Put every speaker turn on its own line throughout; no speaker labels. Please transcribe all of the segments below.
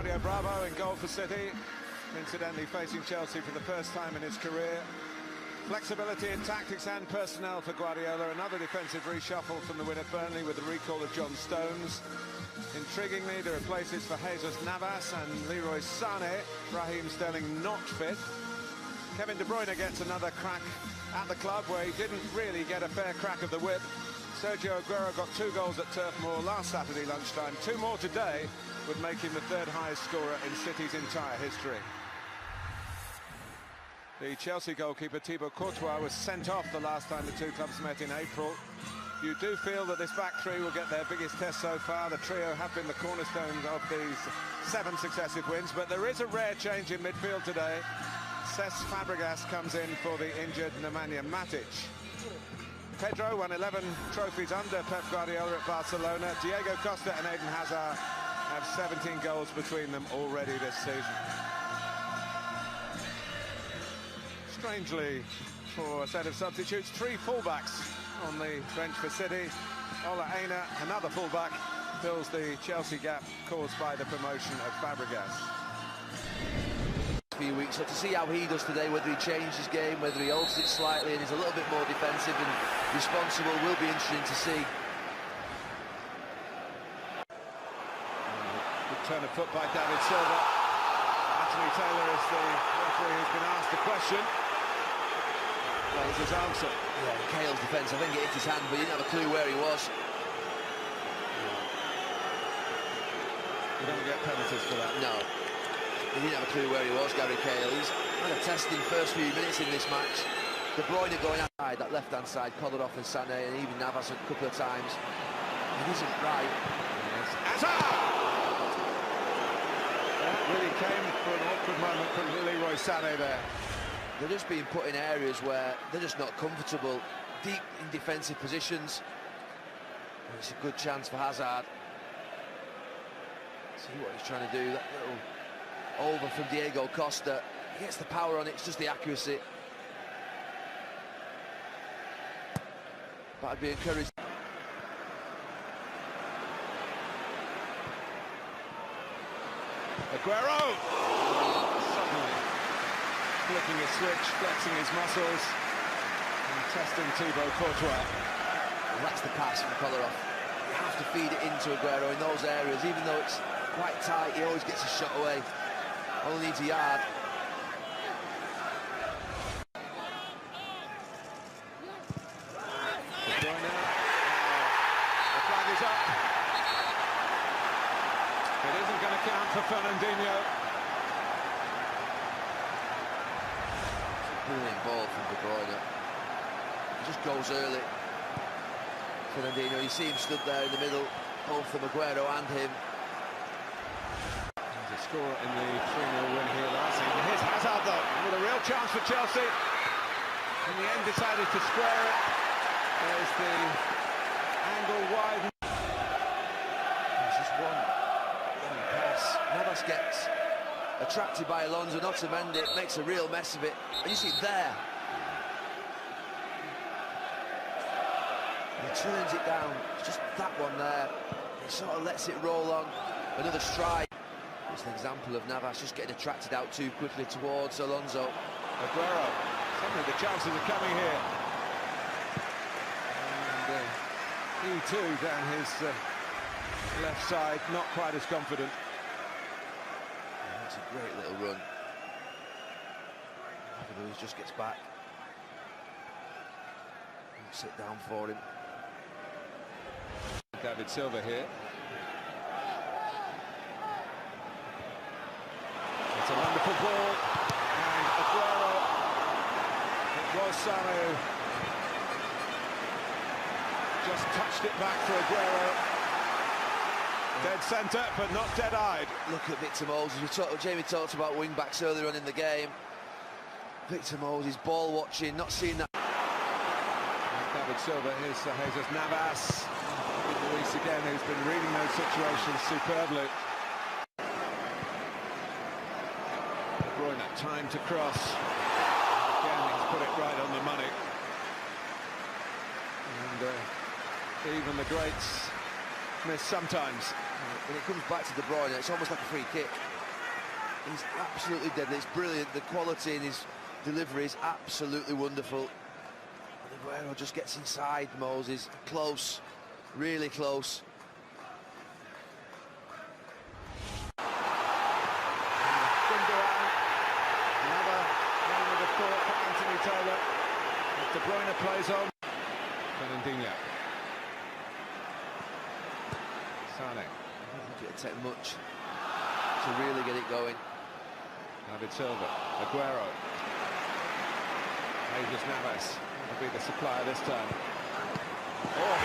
Claudio Bravo in goal for City, incidentally facing Chelsea for the first time in his career. Flexibility in tactics and personnel for Guardiola. Another defensive reshuffle from the win at Burnley with the recall of John Stones. Intriguingly, there are places for Jesus Navas and Leroy Sané. Raheem Sterling not fit. Kevin De Bruyne gets another crack at the club where he didn't really get a fair crack of the whip. Sergio Aguero got 2 goals at Turf Moor last Saturday lunchtime. 2 more today would make him the 3rd highest scorer in City's entire history. The Chelsea goalkeeper Thibaut Courtois was sent off the last time the 2 clubs met in April. You do feel that this back 3 will get their biggest test so far. The trio have been the cornerstones of these 7 successive wins, but there is a rare change in midfield today. Cesc Fabregas comes in for the injured Nemanja Matic. Pedro won 11 trophies under Pep Guardiola at Barcelona. Diego Costa and Eden Hazard have 17 goals between them already this season. Strangely, for a set of substitutes, 3 fullbacks on the bench for City. Ola Aina, another fullback, fills the Chelsea gap caused by the promotion of Fabregas.
Few weeks, so to see how he does today, whether he changed his game, whether he alters it slightly and is a little bit more defensive and responsible, will be interesting to see.
Good turn of foot by David Silva. Anthony Taylor is the referee who's been asked the question. That was his answer.
Yeah, Cale's defence, I think it hit his hand, but he didn't have a clue where he was.
You don't get penalties for that.
No. He didn't have a clue where he was, Gary Cahill. He's had a testing first few minutes in this match. De Bruyne going outside, that left-hand side, Kolarov and Sané, and even Navas a couple of times. It isn't right.
Yes. Hazard! That really came for an awkward moment from Leroy Sané there.
They're just being put in areas where they're just not comfortable, deep in defensive positions. And it's a good chance for Hazard. See what he's trying to do, that little over from Diego Costa. He gets the power on it, it's just the accuracy. But I'd be encouraged.
Aguero! Suddenly flicking his switch, flexing his muscles, and testing Thibaut Courtois.
Well, that's the pass from Kolarov. You have to feed it into Aguero in those areas, even though it's quite tight, he always gets a shot away. Only needs a yard.
De Bruyne. The flag is up. It isn't going to count for Fernandinho.
Brilliant ball from De Bruyne. He just goes early. Fernandinho, you see him stood there in the middle, both from Aguero and him.
Score in the 3-0 win here last season. Here's Hazard though, with a real chance for Chelsea. In the end decided to square it. There's the angle wide.
There's just one pass. Navas gets attracted by Alonso, not to mend it, makes a real mess of it. And you see it there. He turns it down. It's just that one there. He sort of lets it roll on. Another strike. It's an example of Navas just getting attracted out too quickly towards Alonso.
Aguero, suddenly the chances are coming here. And he too down his left side, not quite as confident.
Yeah, that's a great little run. He just gets back. Sit down for him.
David Silva here. It's a wonderful ball, and Aguero, it was Sané, just touched it back for Aguero. Dead centre, but not dead-eyed.
Look at Victor Moses. Jamie talked about wing-backs earlier on in the game. Victor Moses, ball watching, not seeing that.
David Silva, here's Jesus Navas. Luis again, who's been reading those situations superbly. Bruyne, time to cross. Again, he's put it right on the money. And even the greats miss sometimes.
When it comes back to De Bruyne, it's almost like a free kick. He's absolutely deadly. It's brilliant. The quality in his delivery is absolutely wonderful. And Aguero just gets inside Moses. Close, really close.
Another moment of thought for Anthony Taylor. De Bruyne plays on. Fernandinho. Sane.
I don't think it'll take much to really get it going.
David Silva. Aguero. Jesus Navas will be the supplier this time. Oh,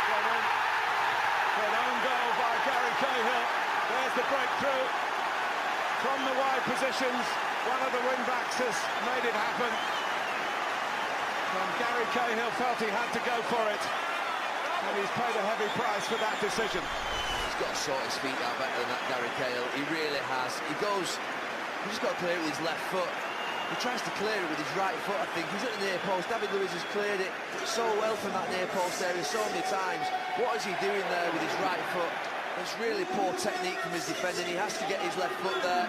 gone in. For an own goal by Gary Cahill. There's the breakthrough. From the wide positions, one of the wing-backs has made it happen. And Gary Cahill felt he had to go for it. And he's paid a heavy price for that decision.
He's got to sort his feet out better than that, Gary Cahill. He really has. He's just got to clear it with his left foot. He tries to clear it with his right foot, I think. He's at the near post. David Luiz has cleared it so well from that near post area so many times. What is he doing there with his right foot? It's really poor technique from his defending. He has to get his left foot there.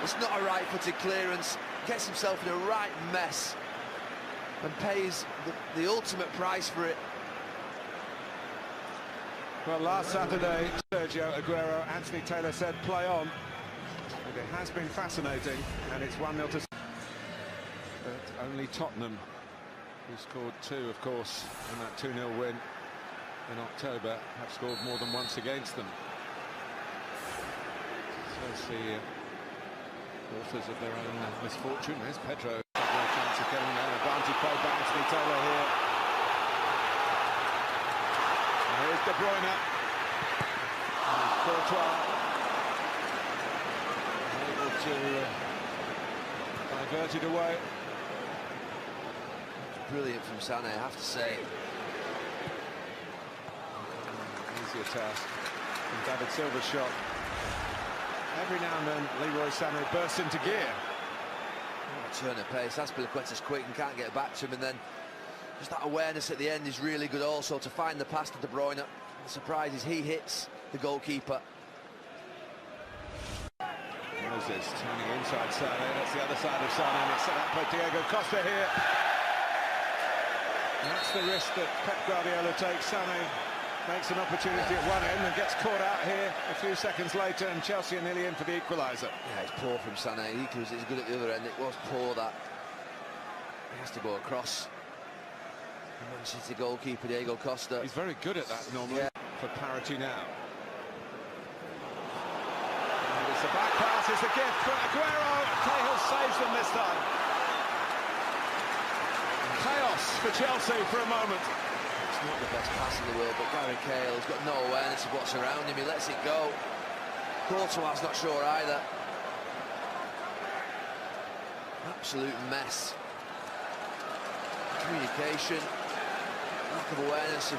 It's not a right-footed clearance. Gets himself in a right mess and pays the ultimate price for it.
Well, last Saturday, Sergio Aguero, Anthony Taylor said play on. And it has been fascinating, and it's 1-0 to... But only Tottenham, who scored 2, of course, in that 2-0 win in October, have scored more than once against them. So it's the authors of their own misfortune. There's Pedro. No chance of getting there. Advantage played by Anthony Taylor here. And here's De Bruyne. And Courtois able to divert it away.
Brilliant from Sané, I have to say.
Easier task from David Silva's shot. Every now and then, Leroy Sané bursts into gear.
What a turn of pace. Azpilicueta's quick and can't get back to him, and then just that awareness at the end is really good also to find the pass to De Bruyne. The surprise is he hits the goalkeeper.
Moses turning inside Sané. That's the other side of Sané, and it's set up by Diego Costa here. And that's the risk that Pep Guardiola takes. Sané makes an opportunity at one end and gets caught out here a few seconds later, and Chelsea are nearly in for the equaliser.
Yeah, it's poor from Sané. He was good at the other end. It was poor that. He has to go across. The Man City goalkeeper Diego Costa.
He's very good at that normally.
Yeah.
For parity now. And it's a back pass, it's a gift for Aguero. Cahill saves them this time. Chaos for Chelsea for a moment.
It's not the best pass in the world, but Gary Cahill's got no awareness of what's around him. He lets it go. Courtois not sure either. Absolute mess. Communication, lack of awareness of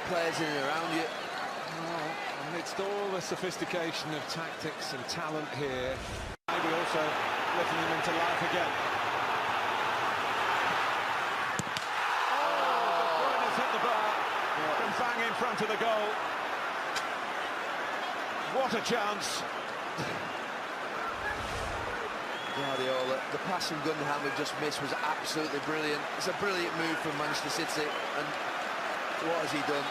players in and around you.
Oh, amidst all the sophistication of tactics and talent here, maybe also lifting him into life again. Hit the bar and bang in front of the goal. What a chance.
Guardiola, the pass from Gundogan we've just missed was absolutely brilliant. It's a brilliant move from Manchester City, and what has he done?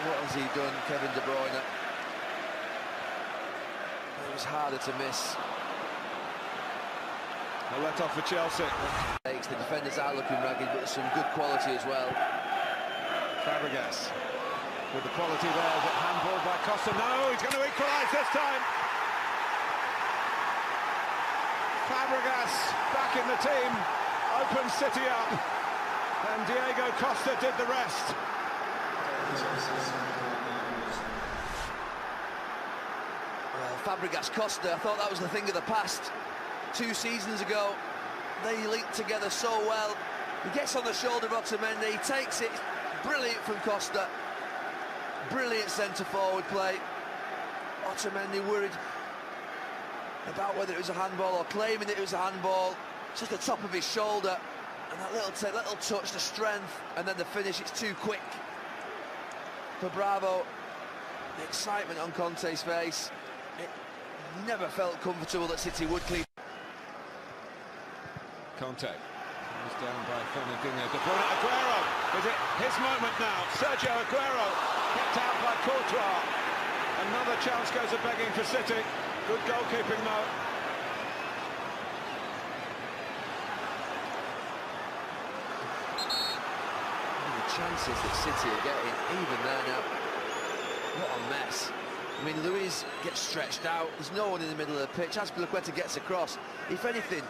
What has he done, Kevin De Bruyne? It was harder to miss.
A let off for Chelsea.
The defenders are looking ragged, but there's some good quality as well.
Fabregas with the quality there. Is it handball by Costa? No, he's going to equalise this time. Fabregas back in the team, opens City up, and Diego Costa did the rest.
Well, Fabregas Costa, I thought that was the thing of the past. 2 seasons ago, they linked together so well. He gets on the shoulder of Otamendi, he takes it. Brilliant from Costa. Brilliant centre-forward play. Otamendi worried about whether it was a handball or claiming that it was a handball. Just the top of his shoulder, and that little touch, the strength, and then the finish. It's too quick. for Bravo. The excitement on Conte's face. It never felt comfortable that City would clean.
Conte is down by Fernandinho. De Bruyne, Aguero. Is it his moment now? Sergio Aguero kept out by Courtois. Another chance goes a-begging for City. Good goalkeeping though.
The chances that City are getting, even there now. What a mess. I mean, Luis gets stretched out. There's no one in the middle of the pitch. Azpilicueta gets across. If anything,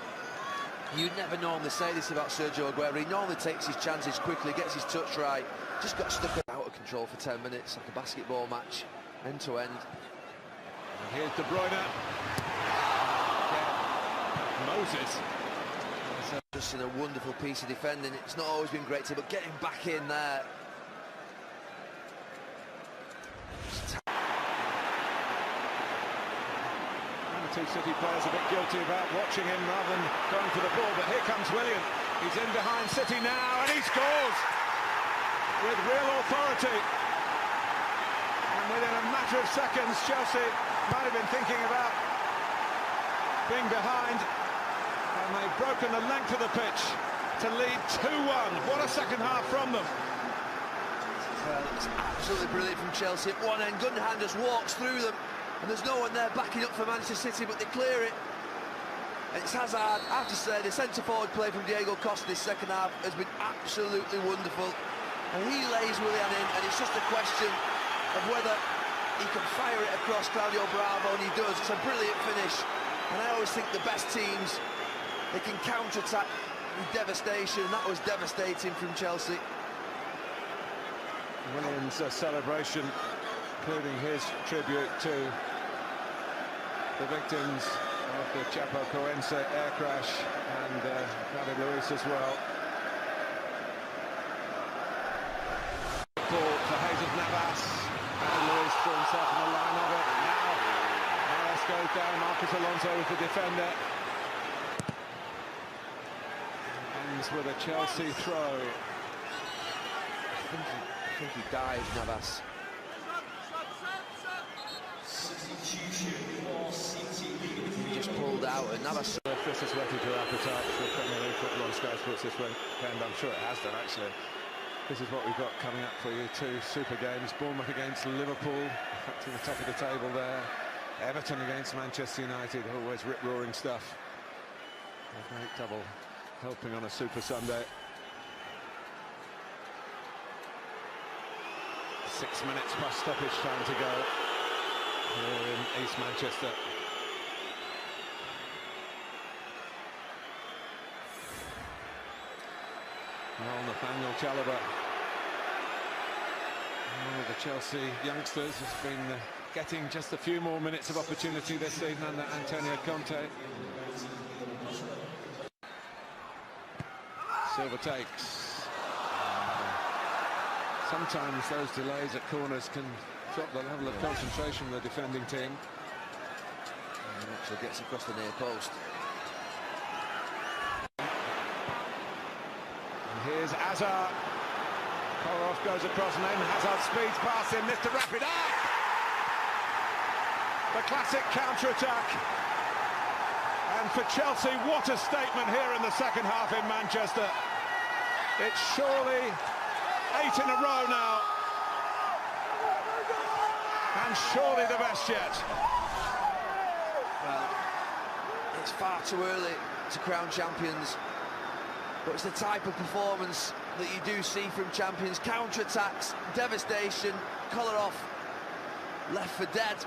you'd never normally say this about Sergio Aguero. He normally takes his chances quickly, gets his touch right. Just got stuck out of control for 10 minutes, like a basketball match, end to end.
And here's De Bruyne. Moses.
Just in a wonderful piece of defending. It's not always been great to, but getting back in there.
Two City players a bit guilty about watching him rather than going for the ball, but here comes Willian. He's in behind City now, and he scores with real authority. And within a matter of seconds, Chelsea might have been thinking about being behind, and they've broken the length of the pitch to lead 2-1. What a second half from them.
Well, it's absolutely brilliant from Chelsea. At one end, Gundogan just walks through them. And there's no one there backing up for Manchester City, but they clear it. And it's Hazard. I have to say, the centre-forward play from Diego Costa this second half has been absolutely wonderful. And he lays Willian in, and it's just a question of whether he can fire it across Claudio Bravo, and he does. It's a brilliant finish. And I always think the best teams, they can counter-attack with devastation, and that was devastating from Chelsea.
Williams' celebration, including his tribute to the victims of the Chapecoense air crash, and David Luiz as well. Ball for Jesus Navas, and Luiz threw himself in the line of it. Now Navas goes down, Marcus Alonso with the defender. Ends with a Chelsea throw.
I think he died, Navas. He just pulled out, and Navas.
If this has whetted your appetite for Premier League football on Sky Sports this weekend, I'm sure it has done actually. This is what we've got coming up for you. Two super games. Bournemouth against Liverpool, up to the top of the table there. Everton against Manchester United, always rip-roaring stuff. A great double helping on a Super Sunday. 6 minutes plus stoppage time to go here in East Manchester. Well, Nathaniel Chalobah, one of the Chelsea youngsters, has been getting just a few more minutes of opportunity this season under Antonio Conte. Silva takes. Sometimes those delays at corners can drop the level of concentration of the defending team.
And actually gets across the near post.
And here's Hazard. Kolarov goes across and then Hazard speeds past him. Mr. Rapid. The classic counter-attack. And for Chelsea, what a statement here in the second half in Manchester. It's surely 8 in a row now, and surely the best yet.
Well, it's far too early to crown champions, but it's the type of performance that you do see from champions. Counter-attacks, devastation, Kolarov left for dead,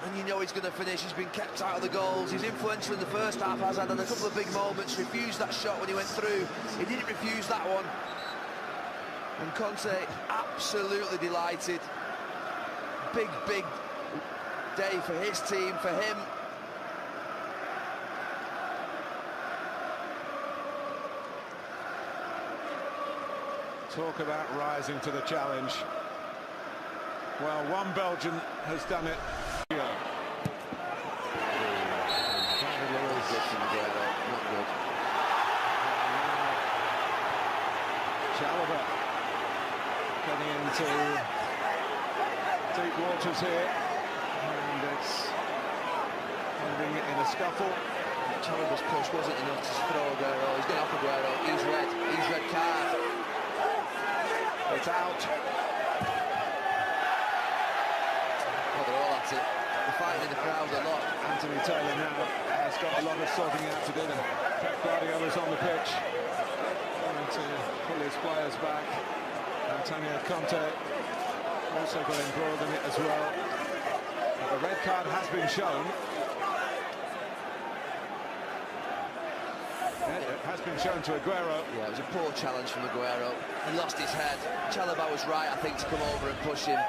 and you know he's going to finish. He's been kept out of the goals. He's influential in the first half, has had a couple of big moments, refused that shot when he went through. He didn't refuse that one. And Conte absolutely delighted. Big, big day for his team, for him.
Talk about rising to the challenge. Well, one Belgian has done it. Chalobah getting into Deep waters here, and it's ending in a scuffle.
Chalobah's push wasn't enough to throw Aguero. He's going off Aguero. He's red card.
It's out.
Oh, they're all at it. They're fighting in the crowd a lot.
Anthony Taylor now has got a lot of sorting out to do. Pep Guardiola's on the pitch, trying to pull his players back. Antonio Conte also got embroiled in it as well. But the red card has been shown. It has been shown to Aguero.
Yeah, it was a poor challenge from Aguero. He lost his head. Chalobah was right, I think, to come over and push him.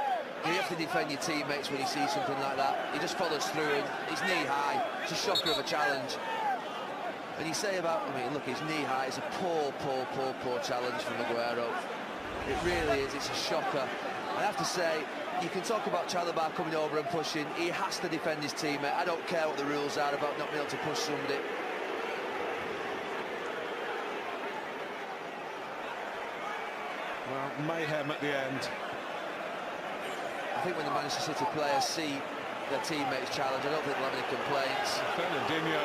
You have to defend your teammates when you see something like that. He just follows through and he's knee-high. It's a shocker of a challenge. And you say about, I mean, look, he's knee-high. It's a poor challenge from Aguero. It really is. It's a shocker. I have to say, you can talk about Chalobah coming over and pushing. He has to defend his teammate. I don't care what the rules are about not being able to push somebody.
Well, mayhem at the end.
I think when the Manchester City players see their teammates challenge, I don't think they'll have any complaints.
Fernandinho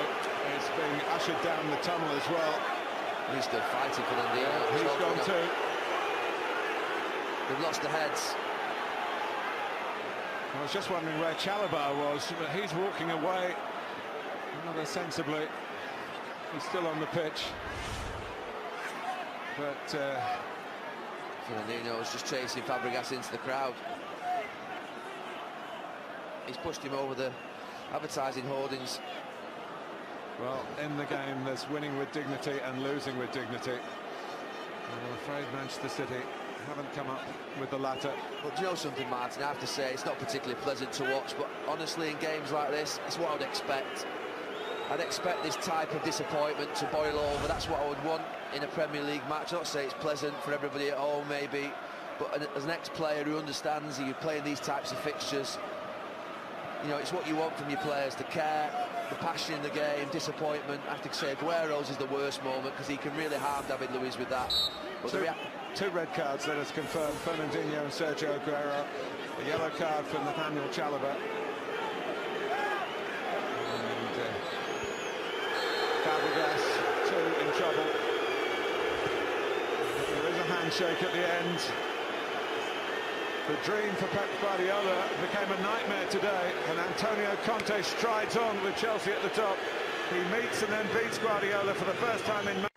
is being ushered down the tunnel as well.
He's still fighting, Fernandinho.
He's gone too.
They've lost their heads.
I was just wondering where Chalobah was, but he's walking away rather sensibly. He's still on the pitch. But
Fernandinho was just chasing Fabregas into the crowd. He's pushed him over the advertising hoardings.
well, in the game there's winning with dignity and losing with dignity. And I'm afraid Manchester City haven't come up with the latter.
But do you know something, Martin? I have to say, it's not particularly pleasant to watch, but honestly, in games like this, it's what I'd expect. I'd expect this type of disappointment to boil over. That's what I would want in a Premier League match. Not to say it's pleasant for everybody at home, maybe, but as an ex-player who understands that you're playing these types of fixtures, you know, it's what you want from your players, the care, the passion in the game, disappointment. I have to say Aguero's is the worst moment because he can really harm David Luiz with that. But
two red cards, let us confirm, Fernandinho and Sergio Aguero. A yellow card for Nathaniel Chalobah. And Fabregas, too, in trouble. There is a handshake at the end. The dream for Pep Guardiola became a nightmare today, and Antonio Conte strides on with Chelsea at the top. He meets and then beats Guardiola for the first time in